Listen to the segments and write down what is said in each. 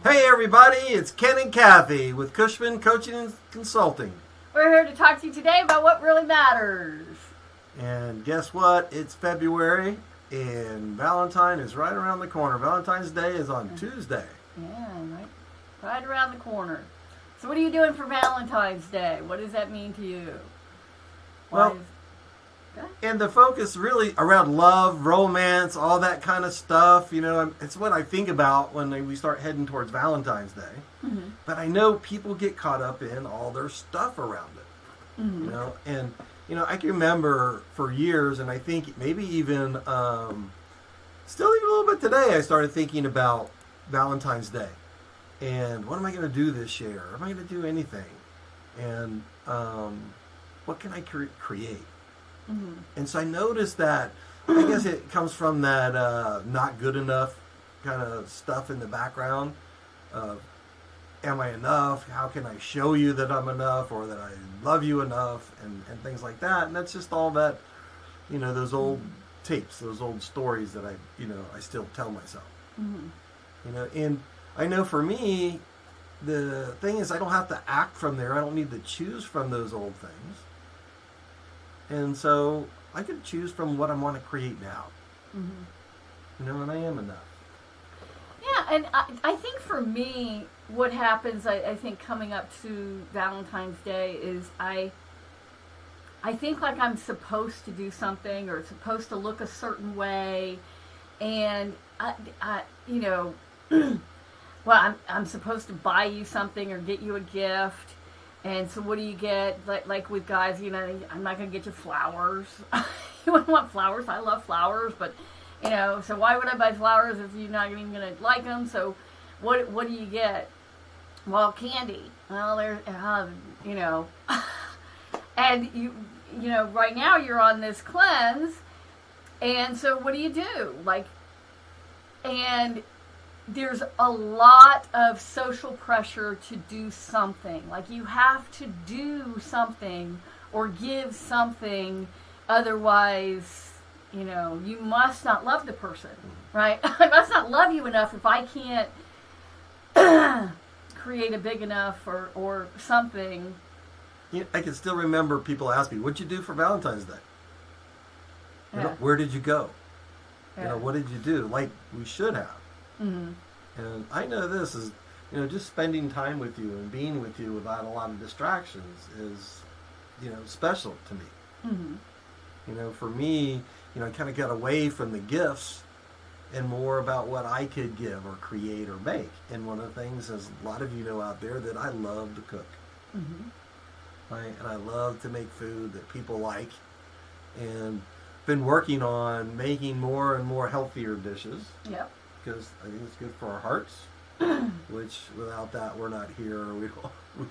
Hey everybody, it's Ken and Kathy with Cushman Coaching and Consulting. We're here to talk to you today about what really matters. And guess what? It's February and Valentine is right around the corner. Valentine's Day is on Tuesday. Yeah, right around the corner. So what are you doing for Valentine's Day? What does that mean to you? And the focus really around love, romance, all that kind of stuff, you know, it's what I think about when we start heading towards Valentine's Day. Mm-hmm. But I know people get caught up in all their stuff around it, Mm-hmm. you know, and, you know, I can remember for years, and I think maybe even, still even a little bit today, I started thinking about Valentine's Day. And what am I going to do this year? Am I going to do anything? And what can I create? Mm-hmm. And so I noticed that, I guess it comes from that not good enough kind of stuff in the background. Am I enough? How can I show you that I'm enough or that I love you enough and things like that. And that's just all that, you know, those old tapes, those old stories that I still tell myself. Mm-hmm. You know, and I know for me, the thing is I don't have to act from there. I don't need to choose from those old things. And so I can choose from what I want to create now. Mm-hmm. You know, and I am enough. Yeah, and I think for me, what happens, I think coming up to Valentine's Day is I think like I'm supposed to do something or supposed to look a certain way. And, you know, well, I'm supposed to buy you something or get you a gift. And so what do you get? Like with guys, you know, I'm not going to get you flowers. You wouldn't want flowers. I love flowers, but, you know, so why would I buy flowers if you're not even going to like them? So what do you get? Well, candy. Well, there's, you know, and you know, right now you're on this cleanse. And so what do you do? And there's a lot of social pressure to do something. Like you have to do something or give something. Otherwise, you know, you must not love the person, right? I must not love you enough if I can't create a big enough or something. You know, I can still remember people ask me, what'd you do for Valentine's Day? Yeah. You know, where did you go? Yeah. You know, what did you do? Like we should have. Mm-hmm. And I know this is, you know, just spending time with you and being with you without a lot of distractions is, you know, special to me. Mm-hmm. You know, for me, you know, I kind of got away from the gifts and more about what I could give or create or make. And one of the things, as a lot of you know out there, that I love to cook. Mm-hmm. Right? And I love to make food that people like. And been working on making more and more healthier dishes. Yep. Because I think it's good for our hearts, which without that we're not here, we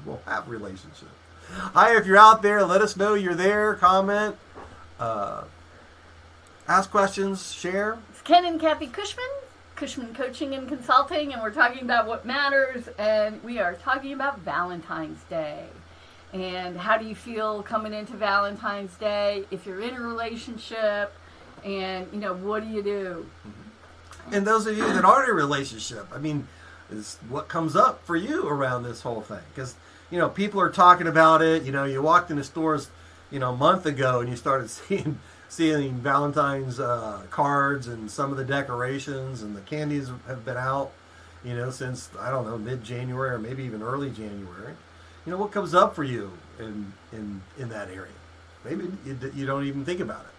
won't have relationship. Hi, if you're out there, let us know you're there, comment, ask questions, share. It's Ken and Kathy Cushman Coaching and Consulting, and we're talking about what matters, and we are talking about Valentine's Day. And how do you feel coming into Valentine's Day if you're in a relationship, and, you know, what do you do? And those of you that aren't in a relationship, I mean, is what comes up for you around this whole thing? Because, you know, people are talking about it. You know, you walked into stores, you know, a month ago and you started seeing Valentine's cards and some of the decorations and the candies have been out, you know, since, I don't know, mid-January or maybe even early January. You know, what comes up for you in that area? Maybe you don't even think about it.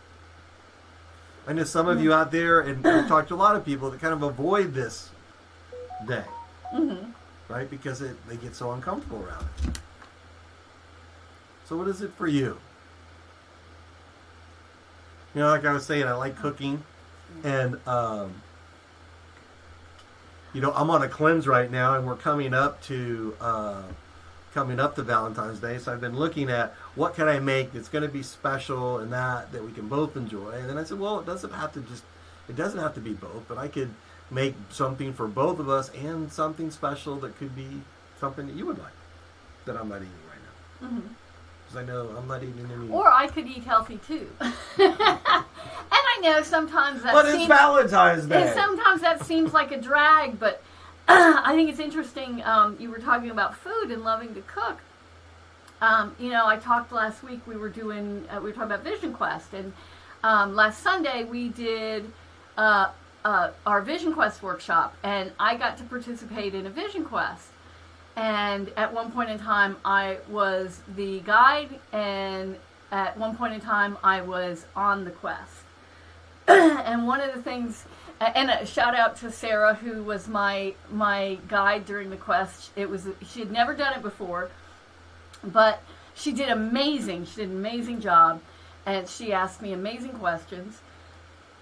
I know some of you out there, and I've talked to a lot of people that kind of avoid this day, Mm-hmm. right? Because they get so uncomfortable around it. So what is it for you? You know, like I was saying, I like cooking, and you know, I'm on a cleanse right now, and we're coming up to Valentine's Day, so I've been looking at what can I make that's going to be special and that we can both enjoy. And then I said, well, it doesn't have to be both, but I could make something for both of us and something special that could be something that you would like that I'm not eating right now. Mm-hmm. Because I know I'm not eating any. Or I could eat healthy too. And I know sometimes that But it's Valentine's Day. And sometimes that seems like a drag, but I think it's interesting. You were talking about food and loving to cook. I talked last week. We were talking about Vision Quest, and last Sunday we did our Vision Quest workshop, and I got to participate in a Vision Quest. And at one point in time, I was the guide, and at one point in time, I was on the quest. And one of the things, and a shout out to Sarah, who was my guide during the quest. She had never done it before, but she did amazing. She did an amazing job, and she asked me amazing questions.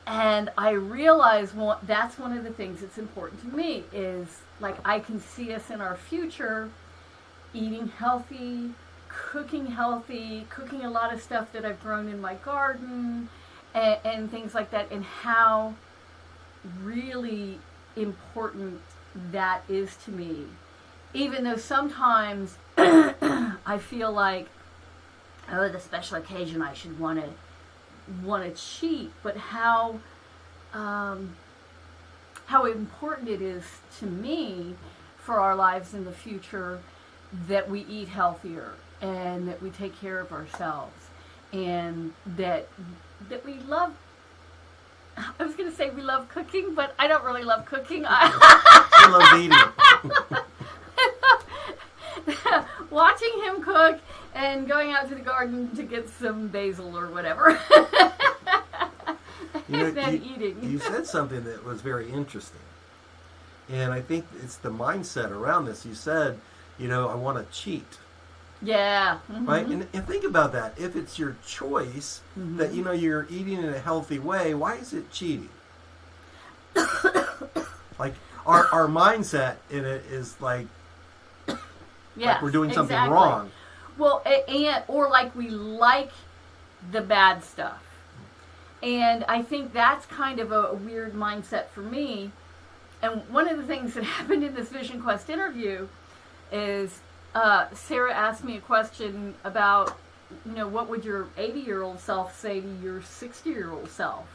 And I realized that's one of the things that's important to me is, like, I can see us in our future eating healthy, cooking a lot of stuff that I've grown in my garden and things like that, and how really important that is to me. Even though sometimes I feel like, oh, the special occasion I should want to cheat, but how important it is to me for our lives in the future that we eat healthier and that we take care of ourselves and that we love. I was going to say we love cooking, but I don't really love cooking. I love eating. Watching him cook and going out to the garden to get some basil or whatever. And then eating. You said something that was very interesting. And I think it's the mindset around this. You said, I want to cheat. Yeah. Mm-hmm. Right? And think about that. If it's your choice that, you're eating in a healthy way, why is it cheating? Like, our mindset in it is like, like we're doing something wrong. Well, or like we like the bad stuff. And I think that's kind of a weird mindset for me. And one of the things that happened in this Vision Quest interview is Sarah asked me a question about, what would your 80-year-old self say to your 60-year-old self?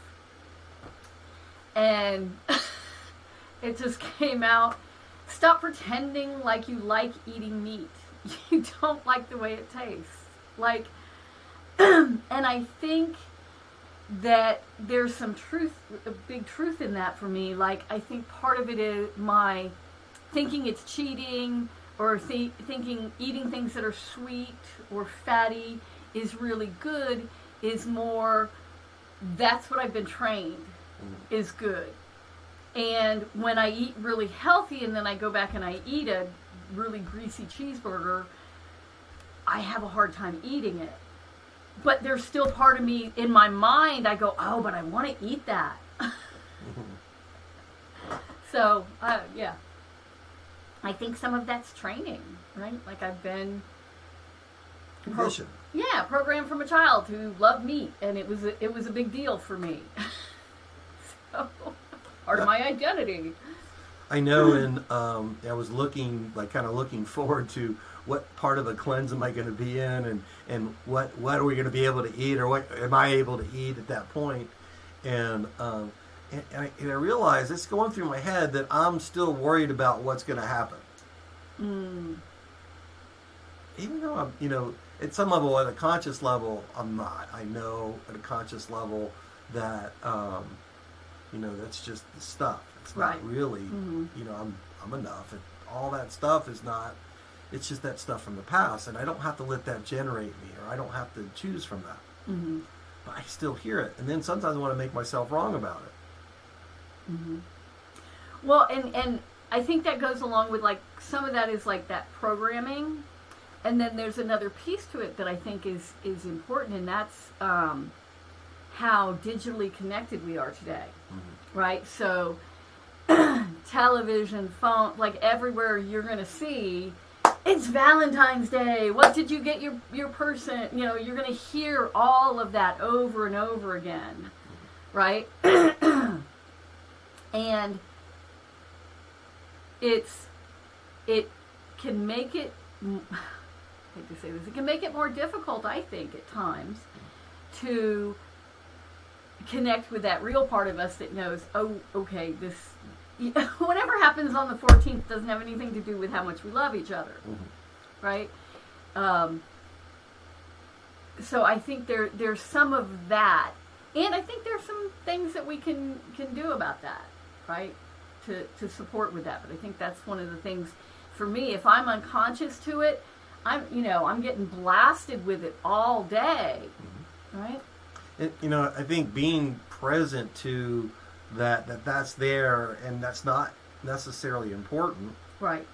And it just came out, stop pretending like you like eating meat. You don't like the way it tastes. Like, and I think that there's some truth, a big truth in that for me. Like, I think part of it is my thinking it's cheating, or thinking eating things that are sweet or fatty is really good, is more, that's what I've been trained is good. And when I eat really healthy and then I go back and I eat a really greasy cheeseburger, I have a hard time eating it. But there's still part of me in my mind, I go, oh, but I want to eat that. So, yeah. I think some of that's training, right? Like I've been conditioned. Programmed from a child who loved meat, and it was a big deal for me. So, part of my identity. I know, and I was looking forward to what part of the cleanse am I going to be in, and what are we going to be able to eat, or what am I able to eat at that point? And I realized it's going through my head that I'm still worried about what's going to happen. Even though I'm, at some level, at a conscious level, I'm not. I know at a conscious level that, that's just the stuff. It's not really, I'm enough. All that stuff is not, it's just that stuff from the past, and I don't have to let that generate me, or I don't have to choose from that. Mm-hmm. But I still hear it, and then sometimes I want to make myself wrong about it. Mm-hmm. Well, and I think that goes along with, like, some of that is like that programming, and then there's another piece to it that I think is important, and that's how digitally connected we are today, right? So television, phone, like everywhere you're going to see, it's Valentine's Day. What did you get your person? You're going to hear all of that over and over again, right? And it can make it, I hate to say this, it can make it more difficult, I think, at times, to connect with that real part of us that knows, oh, okay, whatever happens on the 14th doesn't have anything to do with how much we love each other, right? So I think there's some of that, and I think there's some things that we can do about that, right? To support with that. But I think that's one of the things for me. If I'm unconscious to it, I'm getting blasted with it all day, right? I think being present to that's there and that's not necessarily important, right?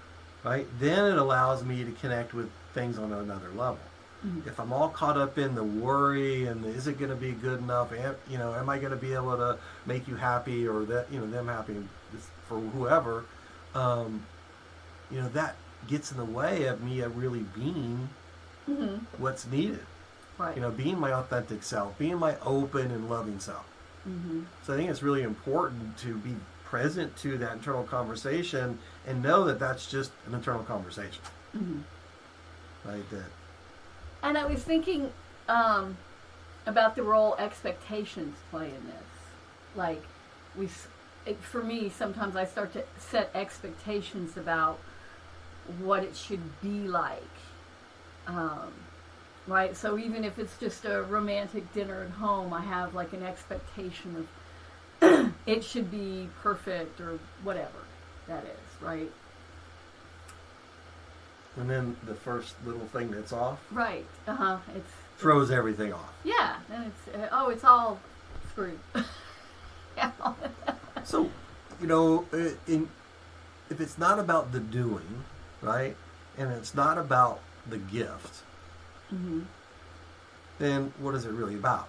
Then it allows me to connect with things on another level. If I'm all caught up in the worry and is it going to be good enough, am I going to be able to make you happy or that them happy for whoever, that gets in the way of me really being what's needed. Right. Being my authentic self, being my open and loving self. So I think it's really important to be present to that internal conversation and know that that's just an internal conversation. Right. And I was thinking about the role expectations play in this. Like, for me, sometimes I start to set expectations about what it should be like. Right? So even if it's just a romantic dinner at home, I have like an expectation of it should be perfect or whatever that is, right? And then the first little thing that's off, right? It's throws everything off. Yeah, and it's all screwed. Yeah. So, if it's not about the doing, right, and it's not about the gift, then what is it really about?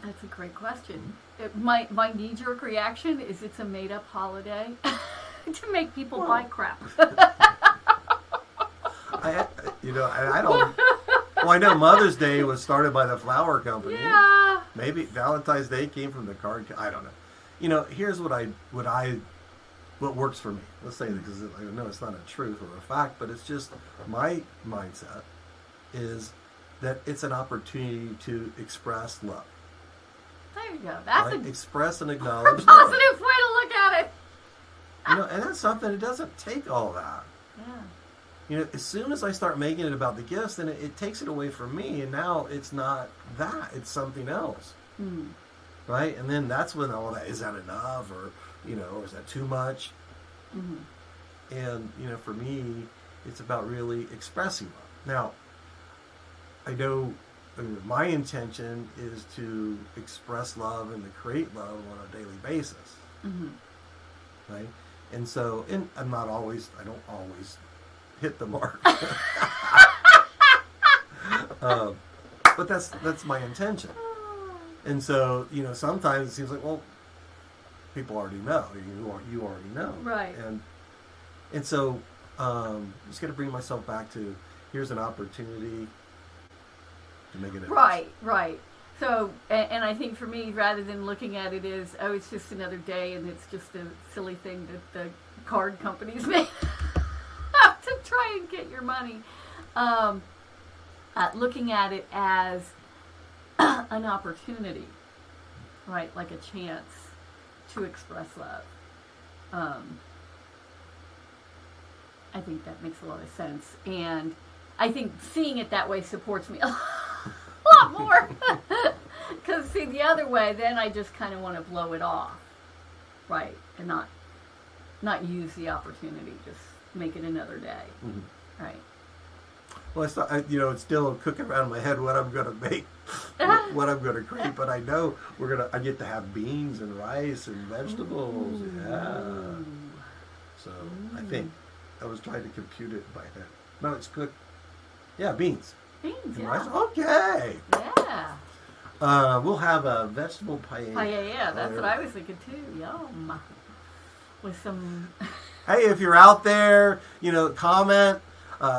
That's a great question. My knee-jerk reaction is it's a made-up holiday to make people buy crap. I don't. Well, I know Mother's Day was started by the flower company. Yeah. Maybe Valentine's Day came from the card. I don't know. Here's what works for me. Let's say that because I know it's not a truth or a fact, but it's just my mindset is that it's an opportunity to express love. There you go. That's a express and acknowledge positive love. way to look at it. And that's something. It doesn't take all that. Yeah. As soon as I start making it about the gifts, then it takes it away from me, and now it's not that; it's something else, right? And then that's when all that is that enough, or is that too much? And for me, it's about really expressing love. Now, I know my intention is to express love and to create love on a daily basis, right? And so, I don't always hit the mark. But that's my intention. And so, sometimes it seems like, well, people already know. You already know. Right. And so, I'm just going to bring myself back to, here's an opportunity to make it. Right. So, and I think for me, rather than looking at it as, it's just another day and it's just a silly thing that the card companies make to try and get your money, looking at it as an opportunity, right? Like a chance to express love. I think that makes a lot of sense. And I think seeing it that way supports me a lot more. Because, see, the other way, then I just kind of want to blow it off, right? And not use the opportunity, just make it another day, right? Well, it's still cooking around in my head what I'm going to make, what I'm going to create. But I know I get to have beans and rice and vegetables. Ooh. Yeah. So I think I was trying to compute it by head. No, it's cooked. Yeah, beans. Beans, and yeah. rice. Okay. Yeah. We'll have a vegetable paella. Paella, that's what I was thinking too. Yum. With some. Hey, if you're out there, comment.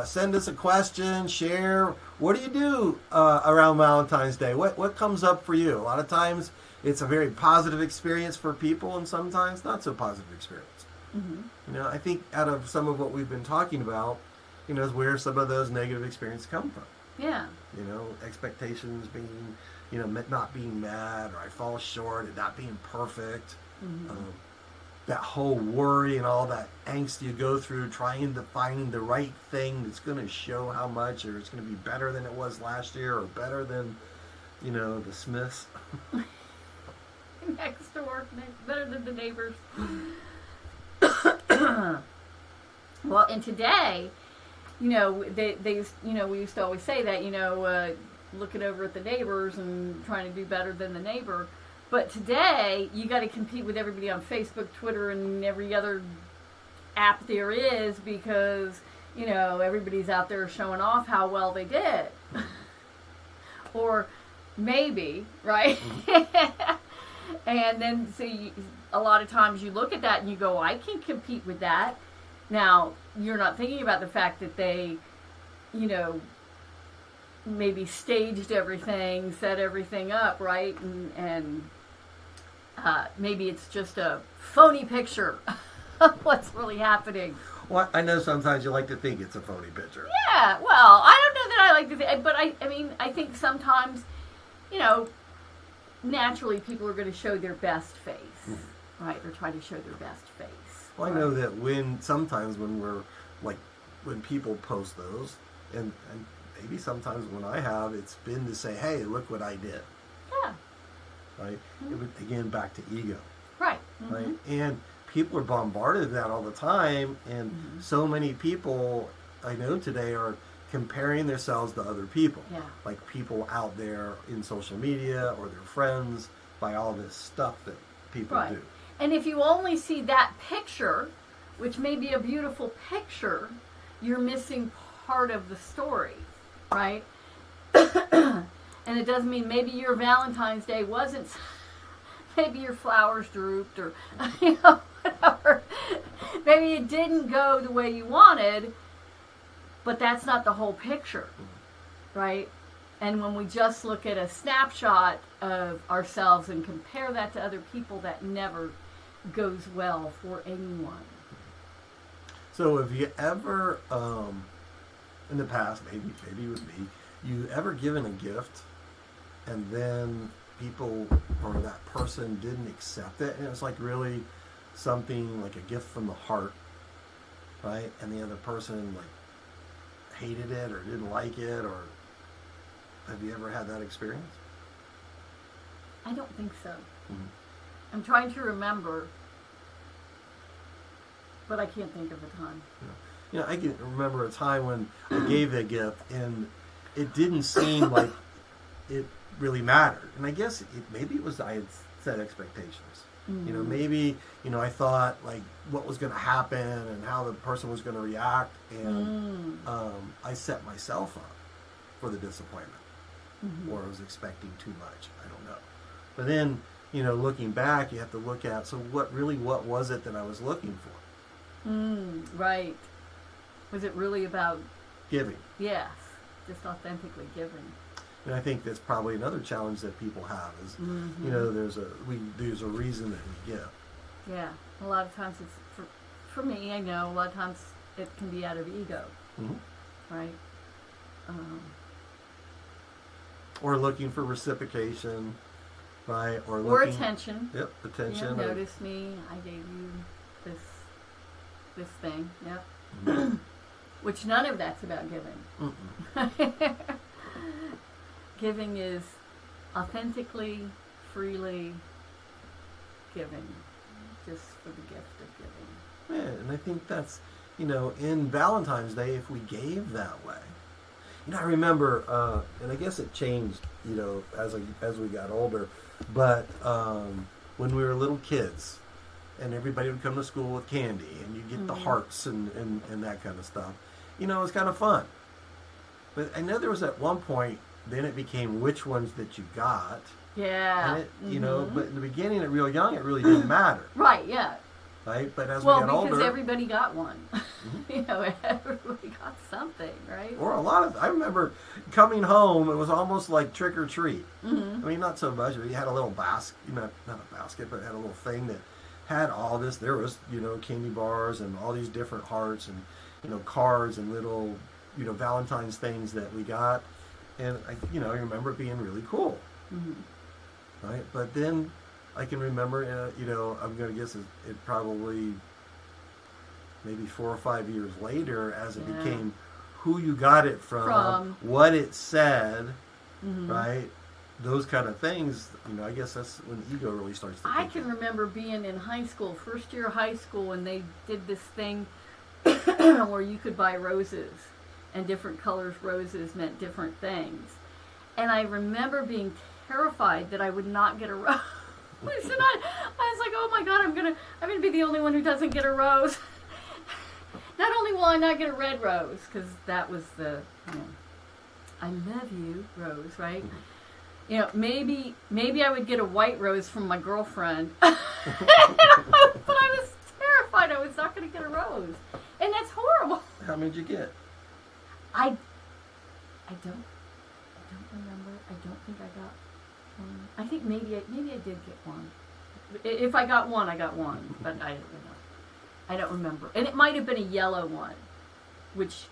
Send us a question, share. What do you do around Valentine's Day? What comes up for you? A lot of times it's a very positive experience for people and sometimes not so positive experience. I think out of some of what we've been talking about, is where some of those negative experiences come from. Yeah. Expectations being, not being mad, or I fall short, and not being perfect. Mm-hmm. That whole worry and all that angst you go through trying to find the right thing that's going to show how much, or it's going to be better than it was last year, or better than, the Smiths. Next door, better than the neighbors. Well, and today, they used, we used to always say that, looking over at the neighbors and trying to do better than the neighbor. But today, you got to compete with everybody on Facebook, Twitter, and every other app there is, because, everybody's out there showing off how well they did. Or maybe, right? And then, a lot of times you look at that and you go, I can compete with that. Now, you're not thinking about the fact that they, maybe staged everything, set everything up, right? And maybe it's just a phony picture of what's really happening. Well, I know sometimes you like to think it's a phony picture. Yeah, well, I don't know that I like to think, but I think sometimes, naturally people are going to show their best face, right? Or try to show their best face. Well, I know that sometimes when we're, like, when people post those, and maybe sometimes when I have, it's been to say, hey, look what I did. Yeah. Right? It would, again, back to ego. Right. Right? And people are bombarded with that all the time, and so many people I know today are comparing themselves to other people. Yeah. Like people out there in social media or their friends, by all this stuff that people do. And if you only see that picture, which may be a beautiful picture, you're missing part of the story, right? And it doesn't mean maybe your Valentine's Day wasn't, maybe your flowers drooped, or whatever. Maybe it didn't go the way you wanted, but that's not the whole picture, right? And when we just look at a snapshot of ourselves and compare that to other people, that never goes well for anyone. So have you ever, in the past, maybe with me, you ever given a gift and then people or that person didn't accept it, and it was like really something like a gift from the heart, right? And the other person like hated it or didn't like it, or have you ever had that experience? I don't think so. I'm trying to remember, but I can't think of a time. I can remember a time when I gave a gift and it didn't seem like it really mattered. And I guess maybe it was I had set expectations. Maybe, I thought like what was going to happen and how the person was going to react. And I set myself up for the disappointment. Or I was expecting too much. I don't know. But then, looking back, you have to look at, so what was it that I was looking for? Right. Was it really about giving? Yes. Just authentically giving. And I think that's probably another challenge that people have is, there's a reason that we give. Yeah. A lot of times it's, for me, I know, a lot of times it can be out of ego. Right? Or looking for reciprocation, right? Or attention. Yep, attention. Notice me, I gave you this thing, yep. Which none of that's about giving. Giving is authentically, freely giving, just for the gift of giving. Yeah, and I think that's, in Valentine's Day, if we gave that way. I remember, and I guess it changed, as we got older, but when we were little kids, and everybody would come to school with candy, and you'd get the hearts and that kind of stuff. It was kind of fun. But I know there was at one point, then it became which ones that you got. Yeah. And it, but in the beginning, at real young, it really didn't matter. Right, yeah. Right? But as we got older... because everybody got one. Everybody got something, right? Or a lot of... I remember coming home, it was almost like trick or treat. I mean, not so much, but you had a little basket, not a basket, but had a little thing that had all this. There was, candy bars and all these different hearts and, cards and little, Valentine's things that we got. And, I remember it being really cool. right? But then I can remember, I'm going to guess it probably maybe 4 or 5 years later, as it became who you got it from, what it said, right? Those kind of things, I guess that's when ego really starts to I can remember being in high school, first year of high school, and they did this thing where you could buy roses, and different colors roses meant different things. And I remember being terrified that I would not get a rose. And I was like, oh my God, I'm gonna be the only one who doesn't get a rose. Not only will I not get a red rose, because that was the, I love you rose, right? Maybe I would get a white rose from my girlfriend. But I was terrified I was not going to get a rose. And that's horrible. How many did you get? I don't remember. I don't think I got one. I think maybe I did get one. If I got one, I got one. But I don't remember. And it might have been a yellow one, which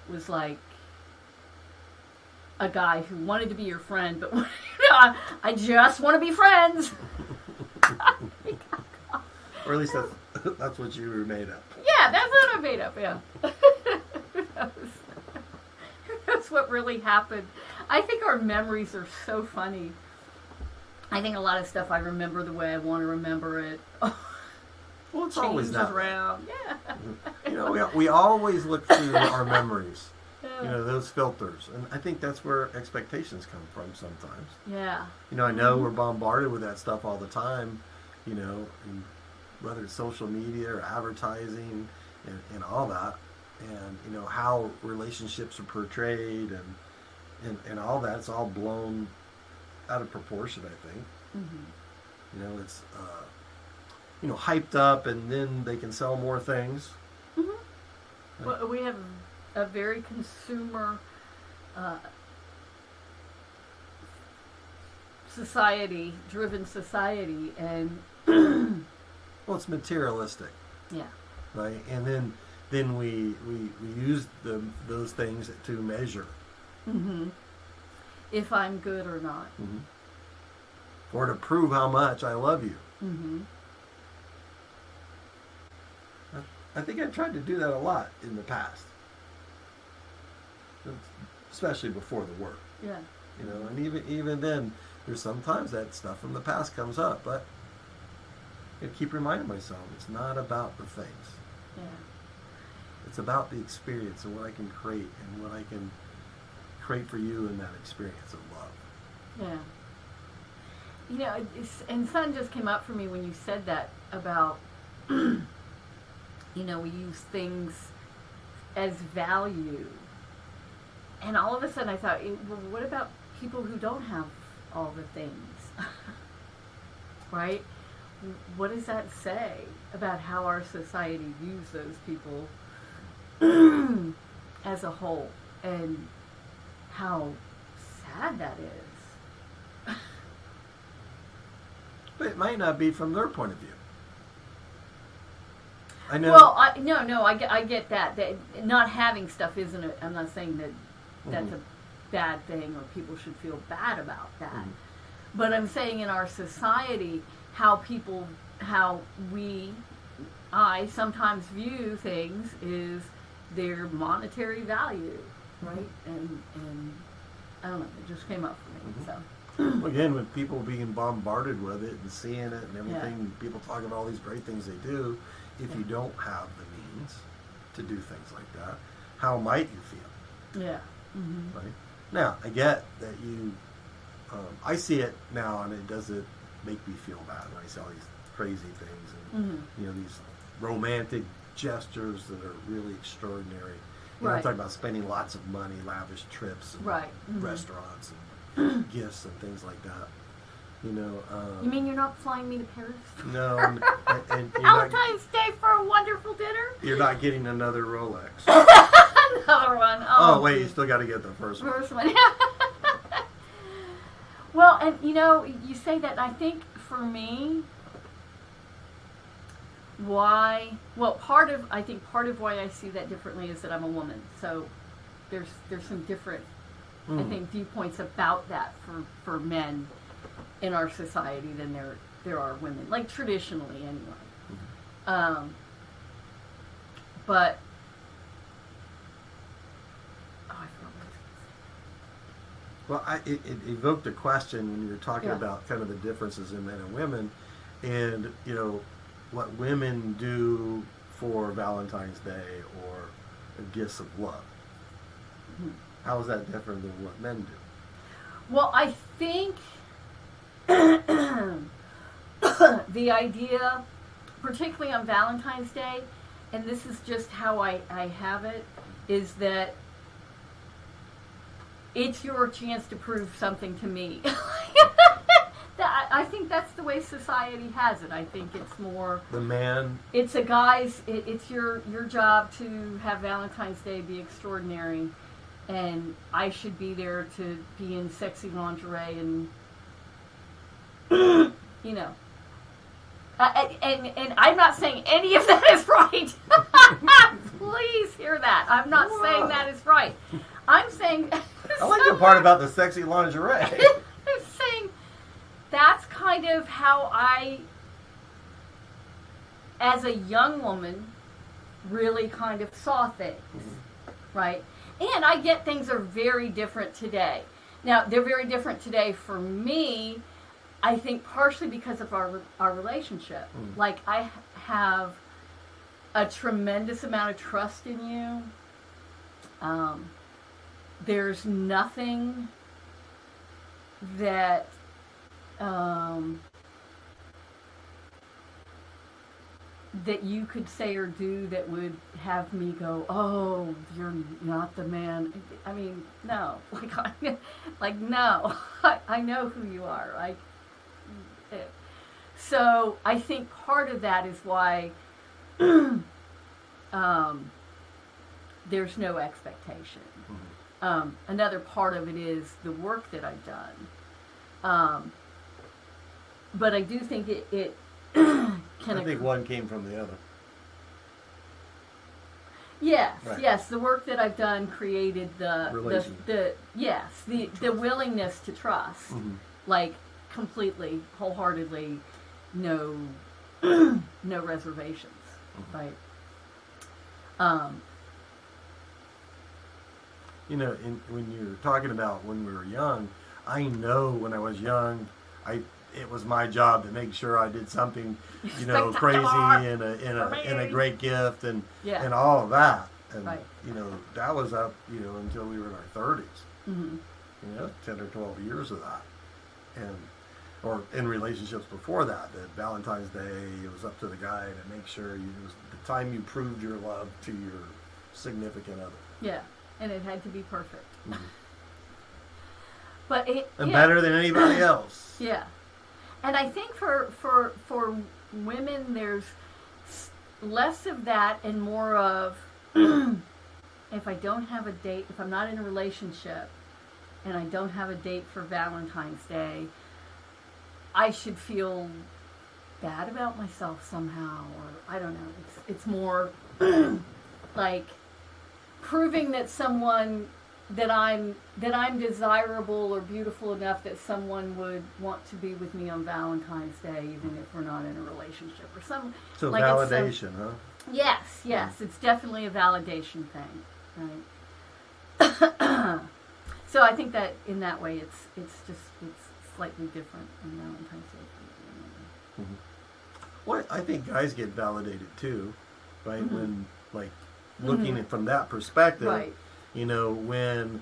was like a guy who wanted to be your friend, but I just want to be friends. Or at least that's what you were made up. Yeah, that's what I made up, yeah. Who knows what really happened. I think our memories are so funny. I think a lot of stuff I remember the way I want to remember it. Well, it's always that around. Yeah. We always look through our memories. Those filters. And I think that's where expectations come from sometimes. Yeah. I know we're bombarded with that stuff all the time, and whether it's social media or advertising and all that. And, how relationships are portrayed and all that. It's all blown out of proportion, I think. It's, hyped up, and then they can sell more things. Well, we have a very consumer driven society, and well, it's materialistic. Yeah. Right, and then we use those things to measure. If I'm good or not. Or to prove how much I love you. I think I tried to do that a lot in the past. Especially before the work. Yeah. And even then, there's sometimes that stuff from the past comes up, but I keep reminding myself, it's not about the things. Yeah. It's about the experience and what I can create and what I can create for you in that experience of love. Yeah. And something just came up for me when you said that about, we use things as value. And all of a sudden I thought, well, what about people who don't have all the things? Right? What does that say about how our society views those people as a whole? And how sad that is. But it might not be from their point of view. I know. Well, I get that. That not having stuff isn't. I'm not saying that that's a bad thing or people should feel bad about that. But I'm saying in our society, I sometimes view things is their monetary value, right? And I don't know. It just came up for me. So. Again, with people being bombarded with it and seeing it and everything, people talk about all these great things they do. If you don't have the means to do things like that, how might you feel? Yeah. Right? Now, I get that I see it now, and it doesn't make me feel bad when I see all these crazy things and these romantic gestures that are really extraordinary. I'm talking about spending lots of money, lavish trips, and restaurants, and gifts and things like that. You mean you're not flying me to Paris? No, and Valentine's Day for a wonderful dinner? You're not getting another Rolex. Another one. Oh wait, you still got to get the first one. Well, and you say that, and I think for me, part of why I see that differently is that I'm a woman. So there's some different, I think, viewpoints about that for men in our society than there are women, like traditionally anyway. But oh, I forgot what I was going to say. Well, it evoked a question when you were talking Yeah. about kind of the differences in men and women, and what women do for Valentine's Day or gifts of love. Mhm. How is that different than what men do? Well, I think the idea, particularly on Valentine's Day, and this is just how I have it, is that it's your chance to prove something to me. I think that's the way society has it. I think it's more... The man... It's a guy's... It's your job to have Valentine's Day be extraordinary, and I should be there to be in sexy lingerie and... And I'm not saying any of that is right. Please hear that. I'm not saying that is right. I'm saying... I like the part about the sexy lingerie. I'm saying that's kind of how I, as a young woman, really kind of saw things, right? And I get things are very different today. Now, they're very different today for me, I think partially because of our relationship. Like, I have a tremendous amount of trust in you. There's nothing that that you could say or do that would have me go, oh, you're not the man. I mean, no. No. I know who you are. So I think part of that is why there's no expectation. Another part of it is the work that I've done. But I do think it can... I think one came from the other. Yes, right. Yes. The work that I've done created the willingness to trust, like completely, wholeheartedly, no reservations, right? When you're talking about when we were young, I know when I was young, it was my job to make sure I did something, crazy and a great gift and all of that. And, that was up, until we were in our 30s. 10 or 12 years of that. Or in relationships before that Valentine's Day, it was up to the guy to make sure it was the time you proved your love to your significant other. Yeah, and it had to be perfect. Better than anybody else. Yeah. And I think for women, there's less of that and more of, if I don't have a date, if I'm not in a relationship and I don't have a date for Valentine's Day, I should feel bad about myself somehow, or I don't know. It's more like proving that that I'm desirable or beautiful enough that someone would want to be with me on Valentine's Day, even if we're not in a relationship or some. So like validation, huh? Yes, it's definitely a validation thing, right? So I think that in that way, it's slightly different on Valentine's Day. Well, I think guys get validated too, right? When looking at from that perspective. Right. When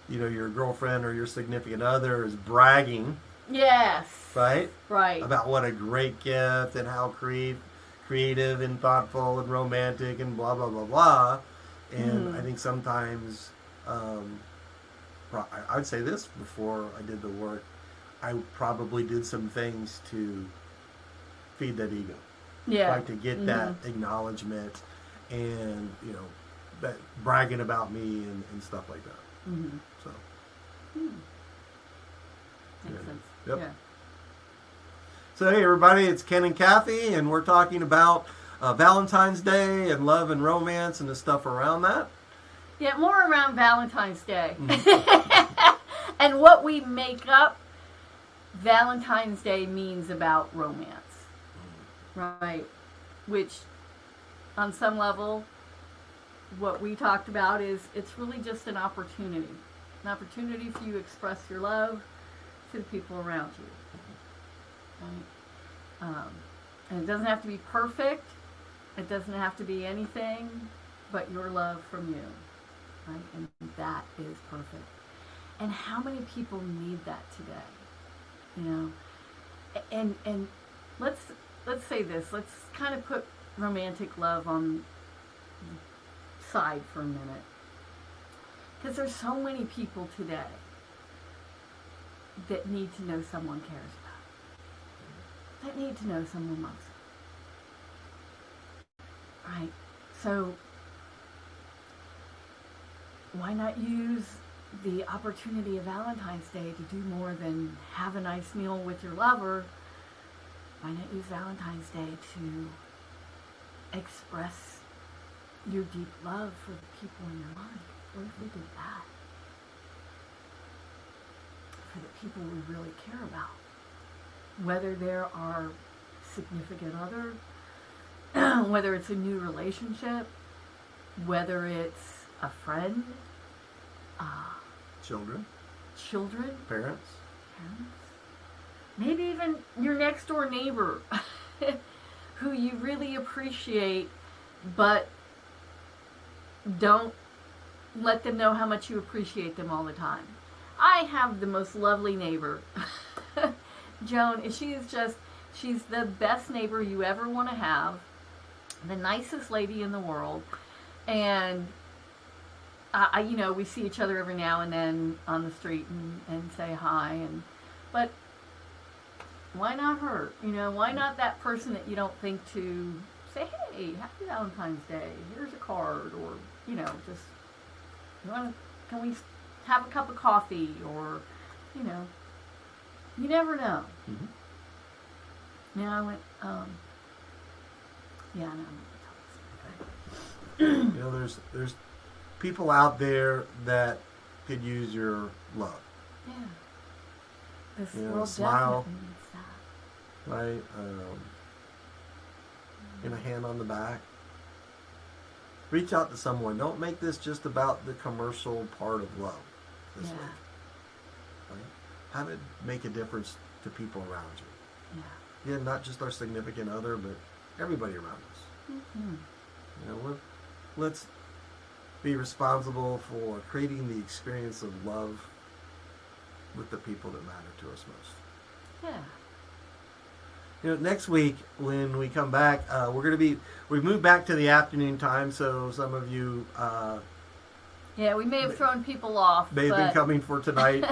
your girlfriend or your significant other is bragging. Yes. Right? Right. About what a great gift and how creative and thoughtful and romantic and blah, blah, blah, blah. And I think sometimes, I'd say this before I did the work, I probably did some things to feed that ego. Yeah. Like to get that acknowledgement and, that bragging about me and stuff like that. So. Makes sense. Yep. Yeah. So hey everybody, it's Ken and Kathy, and we're talking about Valentine's Day and love and romance and the stuff around that. Yeah, more around Valentine's Day. And what we make up Valentine's Day means about romance, right? Which, on some level, what we talked about is it's really just an opportunity for you to express your love to the people around you. Right? And it doesn't have to be perfect. It doesn't have to be anything but your love from you. Right? And that is perfect. And how many people need that today? You know? And let's say this. Let's kind of put romantic love on the side for a minute. Because there's so many people today that need to know someone cares about. That need to know someone loves them. Right? So why not use the opportunity of Valentine's Day to do more than have a nice meal with your lover? Why not use Valentine's Day to express your deep love for the people in your life? What if we did that? For the people we really care about. Whether they're our significant other, whether it's a new relationship, whether it's a friend, Children, parents, parents, maybe even your next door neighbor who you really appreciate, but don't let them know how much you appreciate them all the time. I have the most lovely neighbor, Joan. She's the best neighbor you ever want to have, the nicest lady in the world, and we see each other every now and then on the street and say hi, but why not her? Why not that person that you don't think to say, hey, happy Valentine's Day, here's a card, or, just, can we have a cup of coffee, or, you never know. Mm-hmm. Now I went, yeah, no, there's people out there that could use your love. Yeah. This world smile, definitely needs that. right? And a hand on the back. Reach out to someone. Don't make this just about the commercial part of love this week. Right? Have it make a difference to people around you. Yeah. Yeah, not just our significant other, but everybody around us. Mm-hmm. Let's be responsible for creating the experience of love with the people that matter to us most. Yeah. Next week when we come back, we've moved back to the afternoon time, so some of you we may have thrown people off. May have been coming for tonight,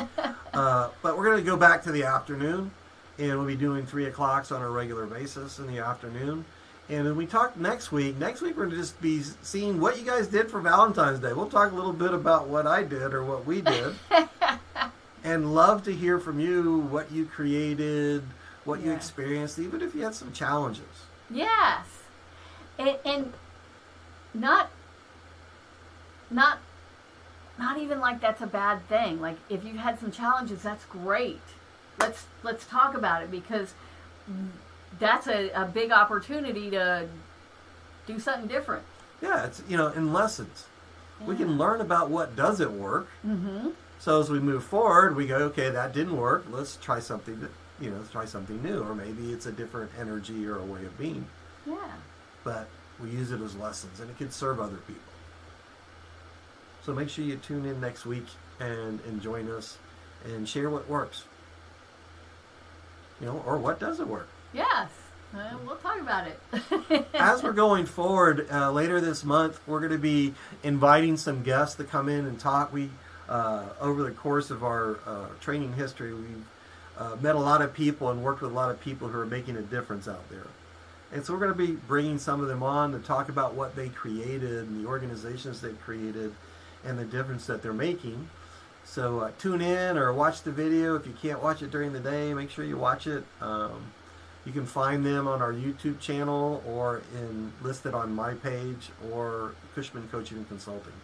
but we're going to go back to the afternoon, and we'll be doing 3 o'clocks on a regular basis in the afternoon. And when we talk next week we're going to just be seeing what you guys did for Valentine's Day. We'll talk a little bit about what I did or what we did. And love to hear from you what you created, what you experienced, even if you had some challenges. Yes. And not even like that's a bad thing. Like if you had some challenges, that's great. Let's talk about it, because that's a big opportunity to do something different. Yeah, it's in lessons. Yeah. We can learn about what doesn't work. Mm-hmm. So as we move forward, we go, okay, that didn't work. Let's try something new, or maybe it's a different energy or a way of being. Yeah. But we use it as lessons, and it can serve other people. So make sure you tune in next week and join us and share what works. Or what doesn't work. Yes. We'll talk about it. As we're going forward, later this month, we're going to be inviting some guests to come in and talk. We, over the course of our training history, we've met a lot of people and worked with a lot of people who are making a difference out there. And so we're going to be bringing some of them on to talk about what they created and the organizations they created and the difference that they're making. So tune in or watch the video. If you can't watch it during the day, make sure you watch it. You can find them on our YouTube channel or listed on my page or Cushman Coaching and Consulting.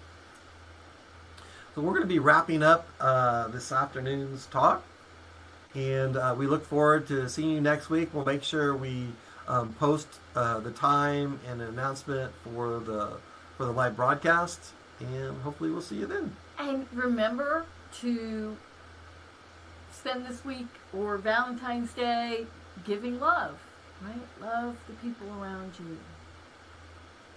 So we're going to be wrapping up this afternoon's talk. And we look forward to seeing you next week. We'll make sure we post the time and an announcement for the live broadcast, and hopefully we'll see you then. And remember to spend this week or Valentine's Day giving love, right? Love the people around you.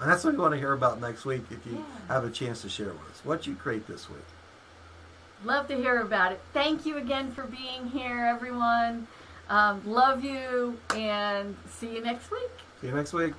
And that's what we want to hear about next week if you Yeah. have a chance to share with us. What you create this week. Love to hear about it. Thank you again for being here, everyone. Love you, and see you next week. See you next week.